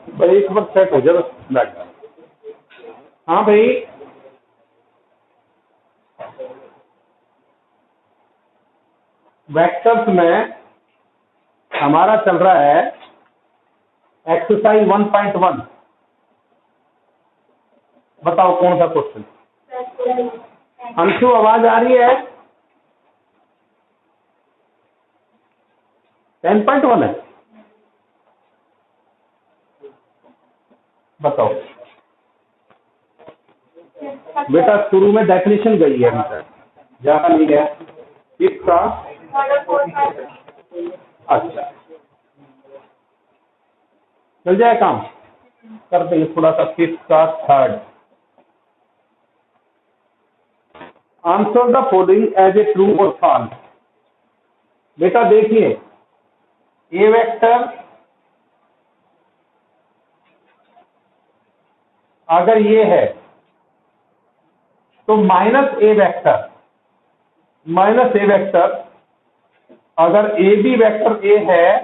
भाई एक बार सेट हो जाए बस बैठ जाए। हाँ भाई, वेक्टर्स में हमारा चल रहा है एक्सरसाइज 1.1। बताओ कौन सा क्वेश्चन? अंशु आवाज आ रही है? 10.1 है। बताओ बेटा, शुरू में डेफिनेशन गई है अभी तक, ज्यादा नहीं गया इसका। अच्छा, चल जाए काम, कर देंगे थोड़ा सा। फिफ्थ का third, answer the following as a true और फॉल्स। बेटा देखिए, ए वेक्टर अगर ये है तो माइनस ए वेक्टर अगर ए बी वेक्टर ए है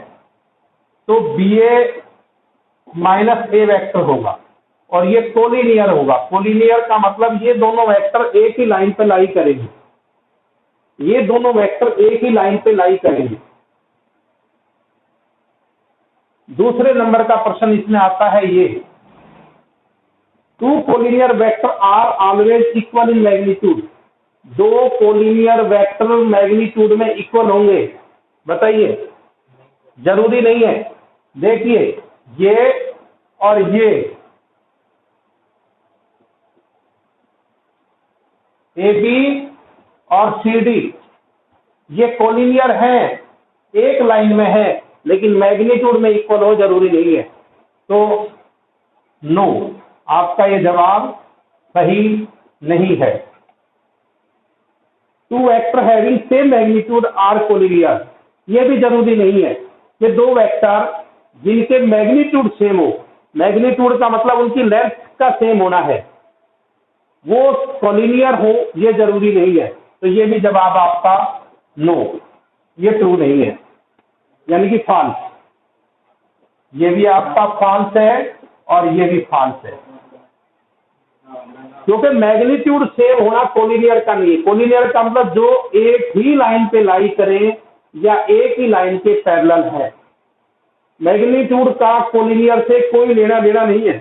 तो बी ए माइनस ए वेक्टर होगा, और ये कोलिनियर होगा। कोलिनियर का मतलब ये दोनों वेक्टर एक ही लाइन पे लाई करेंगे, ये दोनों वेक्टर एक ही लाइन पे लाई करेंगे। दूसरे नंबर का प्रश्न इसमें आता है ये, two collinear vector are always equal in magnitude. दो कोलिनियर वेक्टर मैग्नीट्यूड में इक्वल होंगे, बताइए। जरूरी नहीं है। देखिए, ये और ये ए बी और सी डी ये कोलिनियर हैं, एक लाइन में है, लेकिन मैग्नीट्यूड में इक्वल हो जरूरी नहीं है। तो नो, आपका ये जवाब सही नहीं है। Two vector having same magnitude are collinear, ये भी जरूरी नहीं है कि दो वेक्टर जिनके मैग्नीट्यूड सेम हो, मैग्नीट्यूड का मतलब उनकी लेंथ का सेम होना है, वो कोलिनियर हो, ये जरूरी नहीं है। तो ये भी जवाब आपका नो, ये ट्रू नहीं है, यानी कि फॉल्स। ये भी आपका फॉल्स है और ये भी फॉल्स है, क्योंकि मैग्नीट्यूड सेम होना कोलिनियर का नहीं है। कोलिनियर का मतलब जो एक ही लाइन पे लाई करें या एक ही लाइन के पैरेलल है। मैग्नीट्यूड का कोलिनियर से कोई लेना देना नहीं है।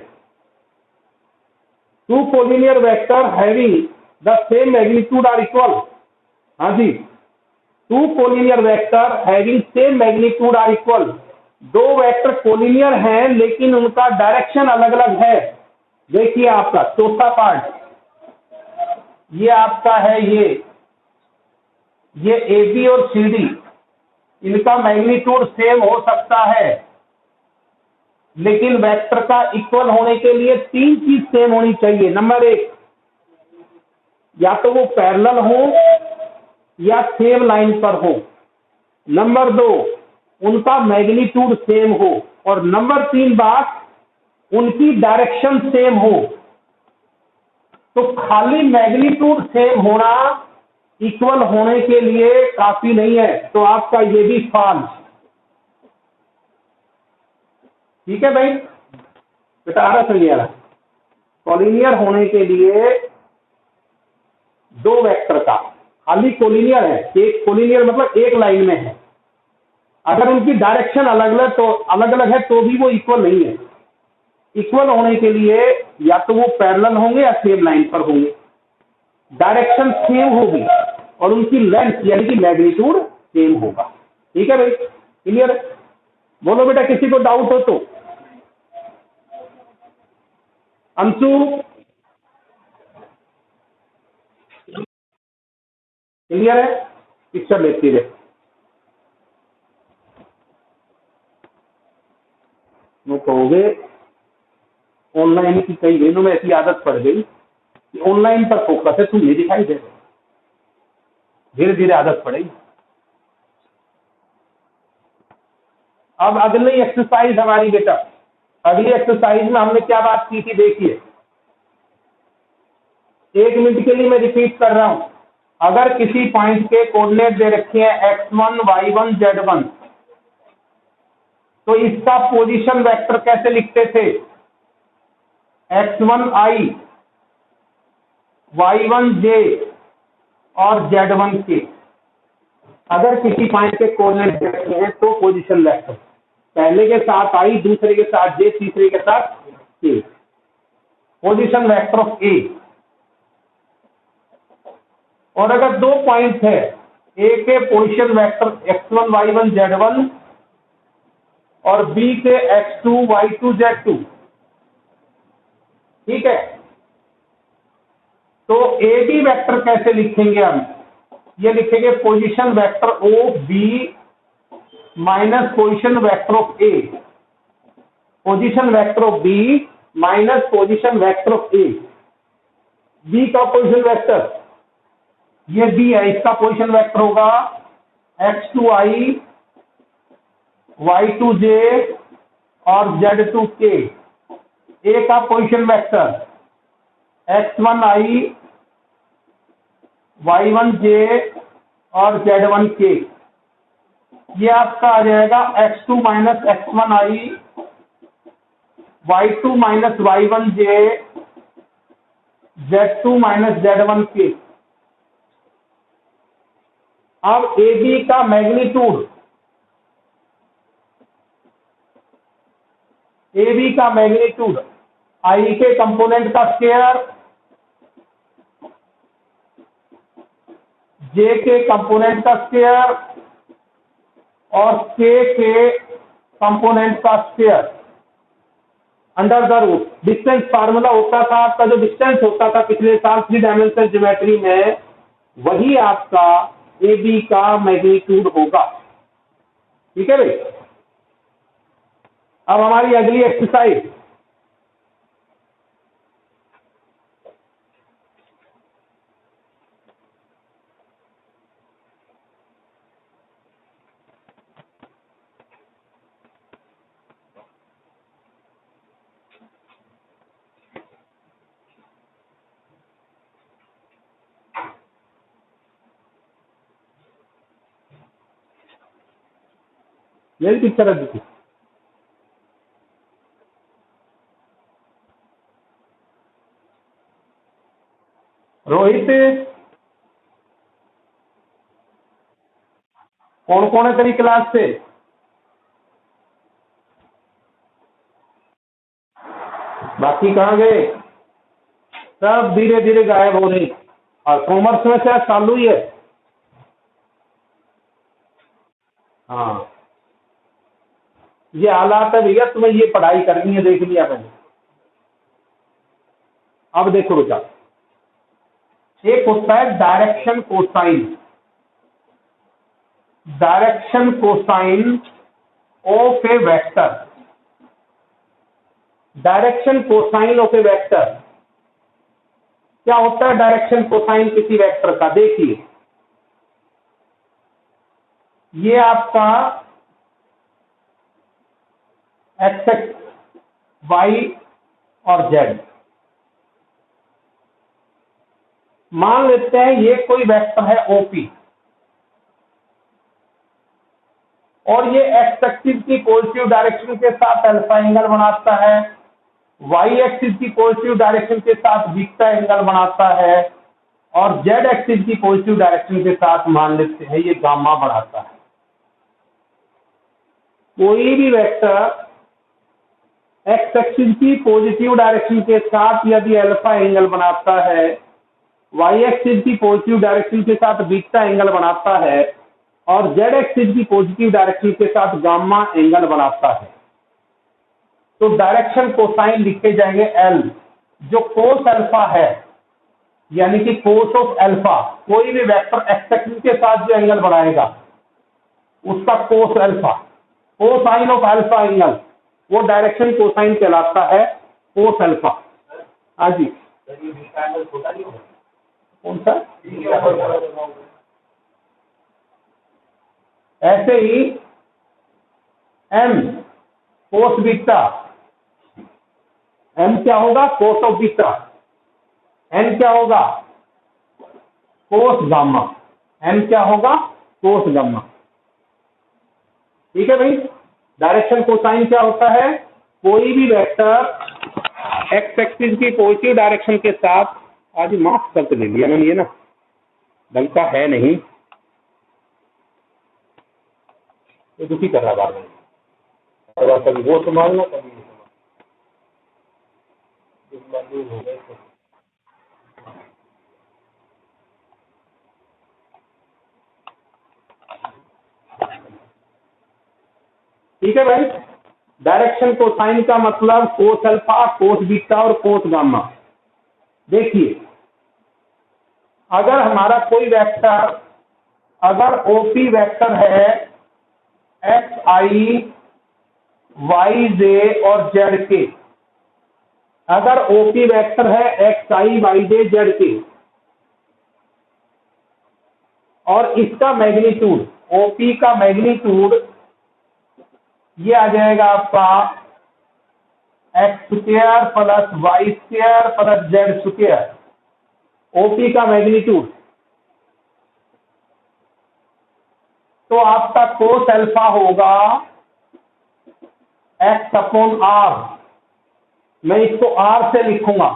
Two collinear vector having the same magnitude are equal. हाँ जी, two collinear vector having same magnitude are equal. दो वेक्टर कोलिनियर हैं लेकिन उनका डायरेक्शन अलग अलग है। देखिए आपका चौथा पार्ट, ये आपका है ये ए बी और सी डी, इनका मैग्नीट्यूड सेम हो सकता है, लेकिन वेक्टर का इक्वल होने के लिए तीन चीज सेम होनी चाहिए। नंबर एक, या तो वो पैरेलल हो या सेम लाइन पर हो। नंबर दो, उनका मैग्नीट्यूड सेम हो। और नंबर तीन बात, उनकी डायरेक्शन सेम हो। तो खाली मैग्नीट्यूड सेम होना इक्वल होने के लिए काफी नहीं है। तो आपका ये भी फॉल्स। ठीक है भाई, बेटा आ रहा समझ आ रहा। कोलिनियर होने के लिए दो वेक्टर का खाली कोलिनियर है, एक कोलिनियर मतलब एक लाइन में है, अगर उनकी डायरेक्शन अलग अलग है तो भी वो इक्वल नहीं है। इक्वल होने के लिए या तो वो पैरेलल होंगे या सेम लाइन पर होंगे, डायरेक्शन सेम होगी और उनकी लेंथ यानी कि मैग्नीट्यूड सेम होगा। ठीक है भाई, क्लियर? बोलो बेटा, किसी को डाउट हो तो। अंशु, क्लियर है? पिक्चर लेती रहे। वो कहोगे ऑनलाइन की कई दिनों में ऐसी आदत पड़ गई कि ऑनलाइन पर फोकस है, तुम नहीं दिखाई दे रहे। धीरे धीरे आदत पड़ेगी। अब अगली एक्सरसाइज हमारी बेटा, अगली एक्सरसाइज में हमने क्या बात की थी? देखिए, 1 मिनट के लिए मैं रिपीट कर रहा हूं। अगर किसी पॉइंट के कोऑर्डिनेट दे रखे हैं x1 y1 z1, तो इसका पोजीशन वेक्टर कैसे लिखते थे? x1i, y1j और z1k। अगर किसी पॉइंट के कोऑर्डिनेट रखते हैं तो पोजीशन वेक्टर पहले के साथ i, दूसरे के साथ j, तीसरे के साथ k। पोजीशन वेक्टर ऑफ ए। और अगर दो पॉइंट है, ए के position vector x1 y1 z1 और बी के x2 y2 z2, ठीक है, तो ए बी वेक्टर कैसे लिखेंगे हम? ये लिखेंगे position vector O B minus position vector of A. Position vector of B minus position vector of A. B का पोजीशन वेक्टर ये बी है, इसका पोजीशन वेक्टर होगा x2i, y2j और z2k। ए का पोजीशन वेक्टर x1i, y1j और z1k। ये आपका आ जाएगा x2 minus x1i, y2 minus y1j, z2 minus z1k। अब ए बी का मैग्नीट्यूड, ए बी का मैग्नीट्यूड आई के कंपोनेंट का स्क्वायर, जे के कंपोनेंट का स्क्वायर और के कंपोनेंट का square under the root. Distance formula होता था आपका, जो डिस्टेंस होता था पिछले साल 3 डायमेंशनल ज्योमेट्री में, वही आपका ए बी का मैग्नीट्यूड होगा। ठीक है भाई। अब हमारी अगली एक्सरसाइज, यही पिक्चर है देखिए। रोहित, कौन कौन है तेरी क्लास से? बाकी कहाँ गए? सब धीरे धीरे गायब हो रहे। और कॉमर्स में से चालू ही है। हाँ, ये हालात है भैया, तुम्हें ये पढ़ाई करनी है, देख लिया मैंने। अब देखो बेटा, एक होता है direction cosine. Direction cosine of A vector. Direction cosine of A vector क्या होता है? डायरेक्शन कोसाइन किसी वेक्टर का, देखिए ये आपका एक्स, वाई और जेड। मान लेते हैं ये कोई वेक्टर है ओपी, और ये एक्स एक्सिस की पॉजिटिव डायरेक्शन के साथ अल्फा एंगल बनाता है, वाई एक्सिस की पॉजिटिव डायरेक्शन के साथ बीटा एंगल बनाता है, और जेड एक्सिस की पॉजिटिव डायरेक्शन के साथ मान लेते हैं ये गामा बनाता है। कोई भी वेक्टर एक्स एक्सिस की पॉजिटिव डायरेक्शन के साथ यदि अल्फा एंगल बनाता है, वाई एक्सिस की पॉजिटिव डायरेक्शन के साथ बीटा एंगल बनाता है, और जेड एक्सिस की पॉजिटिव डायरेक्शन के साथ गामा एंगल बनाता है, तो डायरेक्शन कोसाइन लिखे जाएंगे एल, जो कोस अल्फा है, यानी कि कोस ऑफ अल्फा। कोई भी वेक्टर एक्स एक्सिस के साथ जो एंगल बनाएगा उसका cos alpha, cosine of alpha angle, वो डायरेक्शन कोसाइन कहलाता है, कोस अल्फा। हाँ जी, कौन सा? ऐसे ही एम कोस बीटा, एम क्या होगा? Cos of beta. एन क्या होगा? Cos gamma. एन क्या होगा? Cos gamma. ठीक है भाई। डायरेक्शन कोसाइन क्या होता है? कोई भी वेक्टर एक्स एक्सिस की पॉजिटिव डायरेक्शन के साथ, आज मास्क करके ले लिया मैंने, ये ना ढंग का है नहीं, ये दुखी कर रहा बार बार, कभी वो संभालना कभी हो गए। ठीक है भाई, डायरेक्शन कोसाइन का मतलब कोस अल्फा, कोस बीटा और कोस गामा। देखिए, अगर हमारा कोई वेक्टर, अगर ओपी वेक्टर है एक्स आई वाई जे और जेड के, अगर ओपी वेक्टर है x i y J Z के, और इसका मैग्नीट्यूड, ओपी का मैग्नीट्यूड ये आ जाएगा आपका x square plus y square plus z square, OP का मैग्नीट्यूड। तो आपका कोस अल्फा होगा एक्स अपॉन आर, मैं इसको आर से लिखूंगा,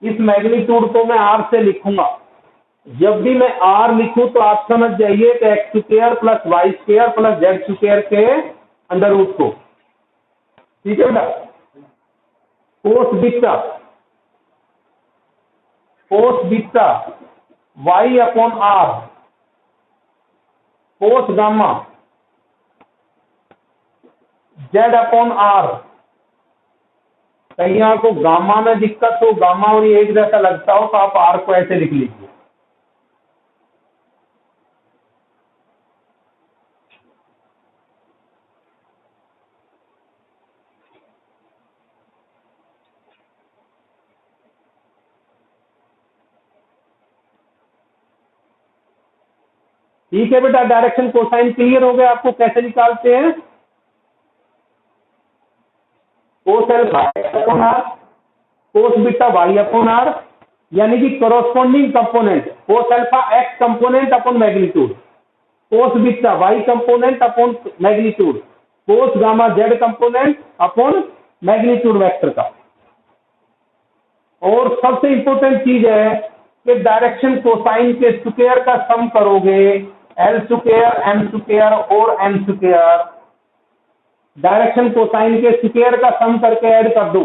इस मैग्नीट्यूड को मैं आर से लिखूंगा। जब भी मैं आर लिखूं तो आप समझ जाइए कि x square plus y square plus z square के अंडर रूट को। ठीक है बेटा, cos beta, cos beta y upon r, cos gamma z upon r. कहीं आपको गामा में दिक्कत हो, गामा और एक जैसा लगता हो, तो आप आर को ऐसे लिख लीजिए। ठीक है बेटा, डायरेक्शन कोसाइन क्लियर हो गया आपको कैसे निकालते हैं? Cos alpha upon r, cos beta y upon r, यानी कि corresponding component, cos alpha x component upon magnitude, cos beta y component upon magnitude, cos gamma z component upon magnitude vector का। और सबसे इंपॉर्टेंट चीज है कि direction cosine के square का सम करोगे, एल स्क्वायर एम स्क्वायर और एम स्क्वायर, डायरेक्शन कोसाइन के स्क्वायर का सम करके ऐड कर दो,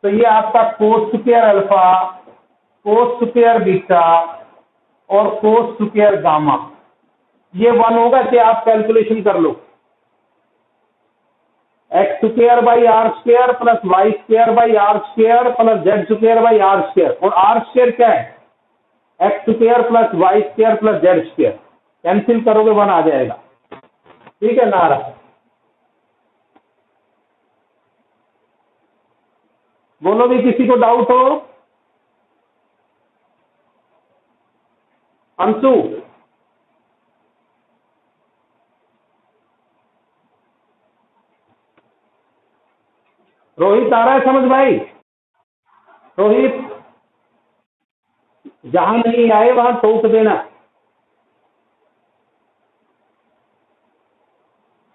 तो ये आपका cos square alpha, cos square beta और कोस स्क्वायर गामा, ये 1 होगा कि आप कैलकुलेशन कर लो। X square by r square plus y square by r square plus z square by r square, और आर स्क्वायर क्या है? X square plus y square plus z square, cancel करोगे 1 आ जाएगा। ठीक है नारा, बोलो भी किसी को डाउट हो? अंशु, रोहित आ रहा है समझ भाई? रोहित, जहां नहीं आए वहां टोक देना।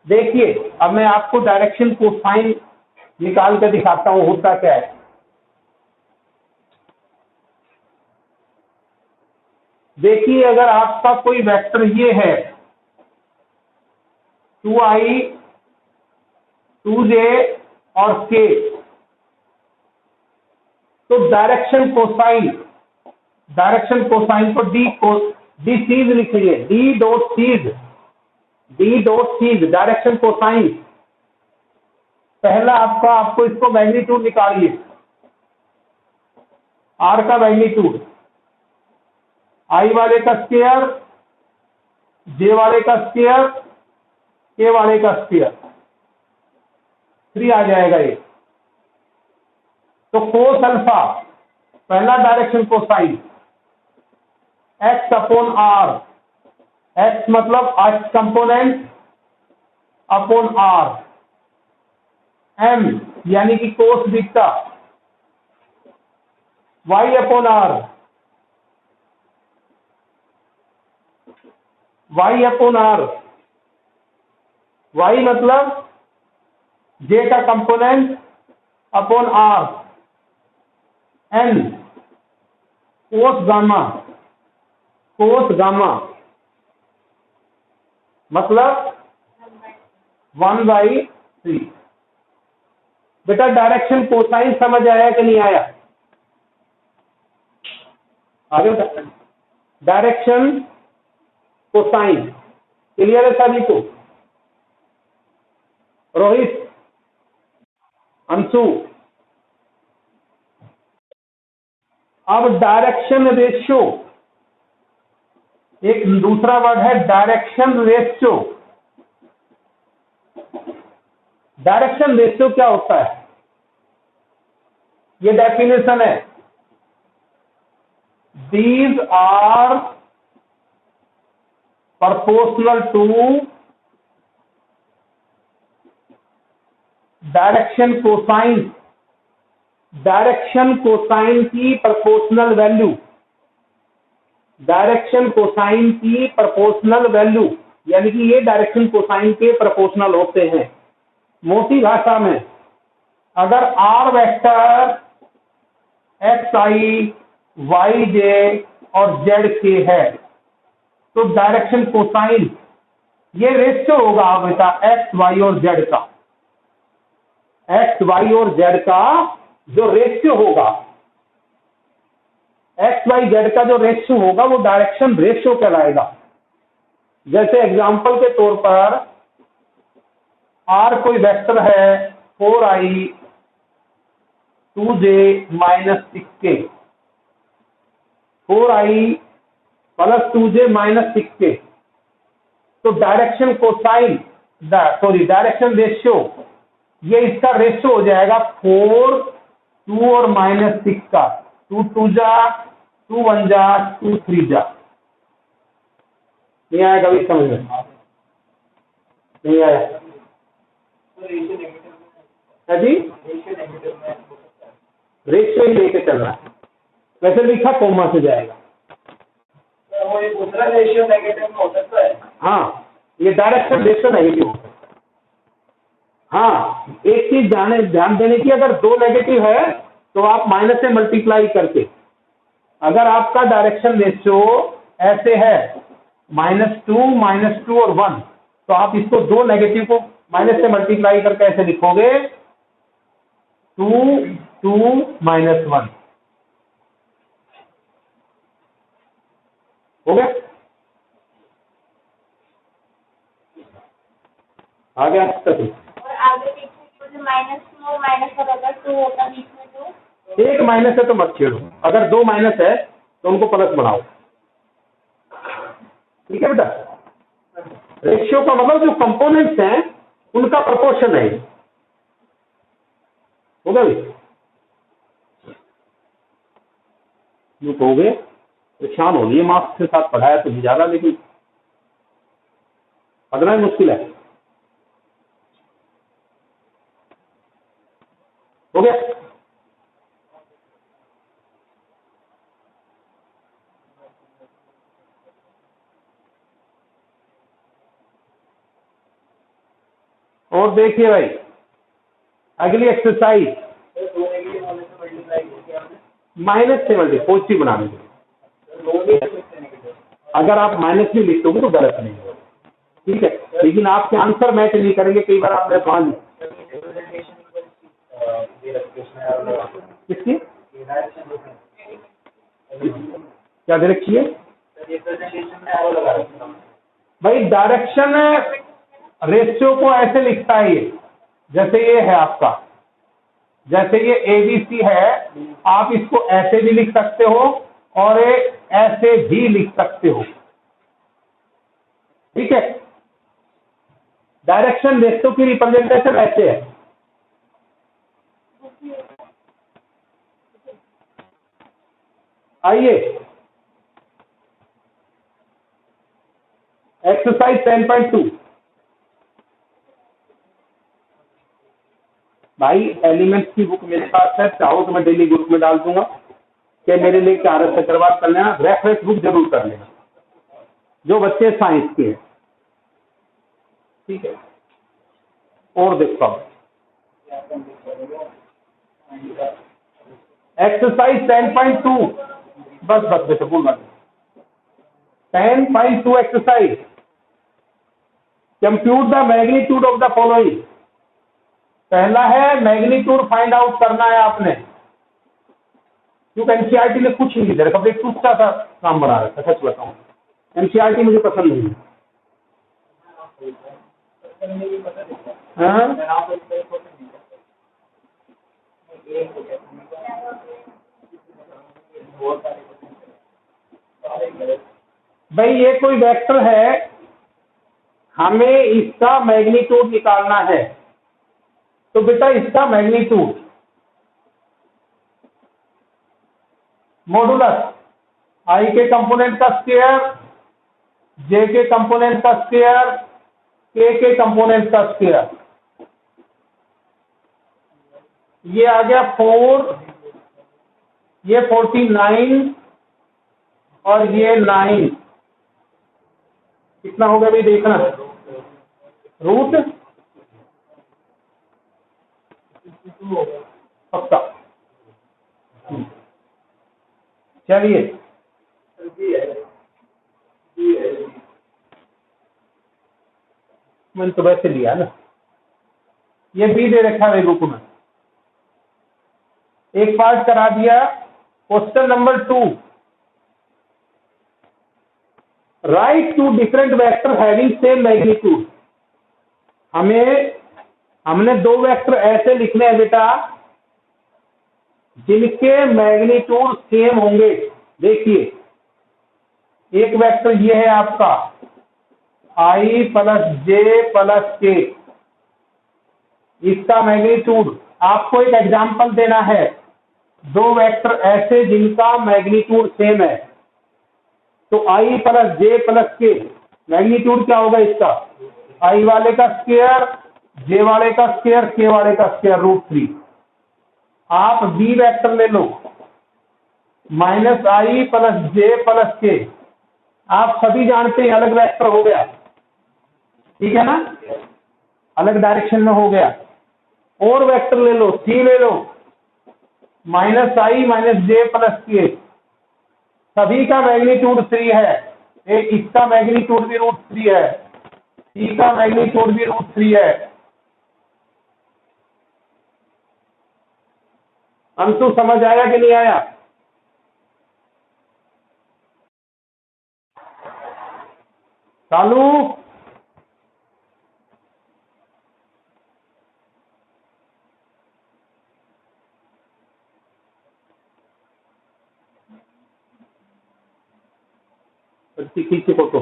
देखिए, अब मैं आपको डायरेक्शन कोसाइन निकाल कर दिखाता हूं होता क्या है। देखिए, अगर आपका कोई वेक्टर ये है 2i 2j और k, तो डायरेक्शन कोसाइन को डी सीज लिखिए, D dot Cs direction cosine. पहला आपको इसको मैग्नीट्यूड निकालिए, आर का मैग्नीट्यूड, आई वाले का स्क्वायर, जे वाले का स्क्वायर, के वाले का स्क्वायर, 3 आ जाएगा ये। तो कोस अल्फा, पहला direction cosine, x upon r, x मतलब x component upon r, m यानी कि cos beta, y upon r, y upon r, y मतलब जे का component upon r, n cos gamma मतलब 1/3। बेटा डायरेक्शन कोसाइन समझ आया कि नहीं आया? आगे डायरेक्शन कोसाइन क्लियर है सभी को? रोहित, अंशु, अब डायरेक्शन रेशियो, एक दूसरा वर्ड है डायरेक्शन रेशियो। डायरेक्शन रेशियो क्या होता है? ये डेफिनेशन है, these are proportional to direction cosine, direction cosine की प्रोपोर्शनल वैल्यू, डायरेक्शन कोसाइन की प्रोपोर्शनल वैल्यू, यानी कि ये डायरेक्शन कोसाइन के प्रोपोर्शनल होते हैं। मोटी भाषा में अगर r vector x i y j और जेड के है तो डायरेक्शन कोसाइन ये रेशियो होगा बेटा एक्स वाई और जेड का, एक्स वाई और जेड का जो रेशियो होगा, एक्स वाई जेड का जो रेशियो होगा वो डायरेक्शन रेशियो कहलाएगा। जैसे एग्जांपल के तौर पर आर कोई वेक्टर है 4i 2j - 6k, 4i + 2j - 6k, तो डायरेक्शन कोसाइन डायरेक्शन रेशियो ये इसका रेशियो हो जाएगा 4 2 और -6 का, 2 2 जा 2 1 जा 2 3 जा। नहीं आया कभी समझ में? नहीं आया जी? रेशियो ही लेके चल रहा है, वैसे लिखा कोमा से जाएगा। वो एक दूसरा रेशियो नेगेटिव में हो सकता है। हाँ, ये डायरेक्शन रेशियो नेगेटिव हो सकता है। हाँ, एक चीज ध्यान देने की, अगर दो नेगेटिव है तो आप माइनस से मल्टीप्लाई करके, अगर आपका डायरेक्शन रेशियो ऐसे है -2 और 1, तो आप इसको दो नेगेटिव को माइनस से मल्टीप्लाई करके ऐसे लिखोगे 2 2 -1 हो गया। आ गया तक और आगे पीछे जो -2 माइनस का बदल 2 होता बीच में, तो एक माइनस है तो मत छेड़ो, अगर दो माइनस है तो उनको प्लस बनाओ। ठीक है बेटा, रेशियो का मतलब जो कंपोनेंट्स हैं उनका प्रोपोर्शन है, होगा भी जो कहोगे परेशान हो गए, मार्क्स के साथ पढ़ाया तो ज्यादा, लेकिन पढ़ना ही मुश्किल है। हो गया? और देखिए भाई अगली एक्सरसाइज, माइनस से मल्टी पॉजिटिव बनाने के लिए, अगर आप माइनस में लिख दोगे तो गलत नहीं होगा, ठीक है, लेकिन आपके आंसर मैच नहीं करेंगे। कई बार आपने मान किसकी क्या दे रखी है भाई? डायरेक्शन रेशियो को ऐसे लिखता है ये, जैसे ये है आपका, जैसे ये ABC है, आप इसको ऐसे भी लिख सकते हो और ऐसे भी लिख सकते हो, ठीक है। डायरेक्शन रेशियो की रिप्रेजेंटेशन ऐसे है, आइए एक्सरसाइज 10.2 भाई, एलिमेंट्स की बुक मेरे पास है, चाहो तो मैं डेली ग्रुप में डाल दूंगा कि मेरे लिए RS चक्रवात कर लेना, रेफरेंस बुक जरूर कर लेना जो बच्चे साइंस के हैं, ठीक है। और देखता हूं एक्सरसाइज 10.2 बस बस बेटा बोल रहा 10.2 exercise compute the magnitude of the following. पहला है मैग्नीट्यूड फाइंड आउट करना है आपने, क्योंकि एनसीईआरटी ने कुछ नहीं दे रखा, एक टूटा सा काम बना रखा। सच बताऊं एनसीईआरटी मुझे पसंद नहीं है। हाँ? भाई ये कोई वेक्टर है, हमें इसका मैग्नीट्यूड निकालना है, तो बेटा इसका मैग्नीट्यूड मॉडुलस आई के कंपोनेंट का स्क्वायर, जे के कंपोनेंट का स्क्वायर, के कंपोनेंट का स्क्वायर। ये आ गया 4, ये 49 और ये 9। कितना होगा भाई देखना, रूट पक्का। चलिए मैंने तो वैसे लिया ना, ये बी दे रखा है बुक में। एक पार्ट करा दिया। Question number 2, write two different vector having same magnitude. हमने दो वेक्टर ऐसे लिखने हैं बेटा जिनके मैग्नीट्यूड सेम होंगे। देखिए एक वेक्टर ये है आपका आई प्लस जे प्लस के, इसका मैग्नीट्यूड आपको एक एग्जांपल देना है, दो वेक्टर ऐसे जिनका मैग्नीट्यूड सेम है, तो आई प्लस जे प्लस के मैग्नीट्यूड क्या होगा इसका, आई वाले का स्क्वायर, जे वाले का स्क्वायर, के वाले का स्क्वायर √3। आप बी वेक्टर ले लो माइनस आई प्लस जे प्लस के, आप सभी जानते हैं अलग वेक्टर हो गया, ठीक है ना, अलग डायरेक्शन में हो गया। और वेक्टर ले लो सी ले लो माइनस आई माइनस जे प्लस के, सभी का मैग्नीट्यूड 3 है, एक इसका मैग्नीट्यूड भी √3 है, सी का मैग्नीट्यूड भी √3 है। अंशु समझ आया कि नहीं आया? चालू। खींचे फोटो।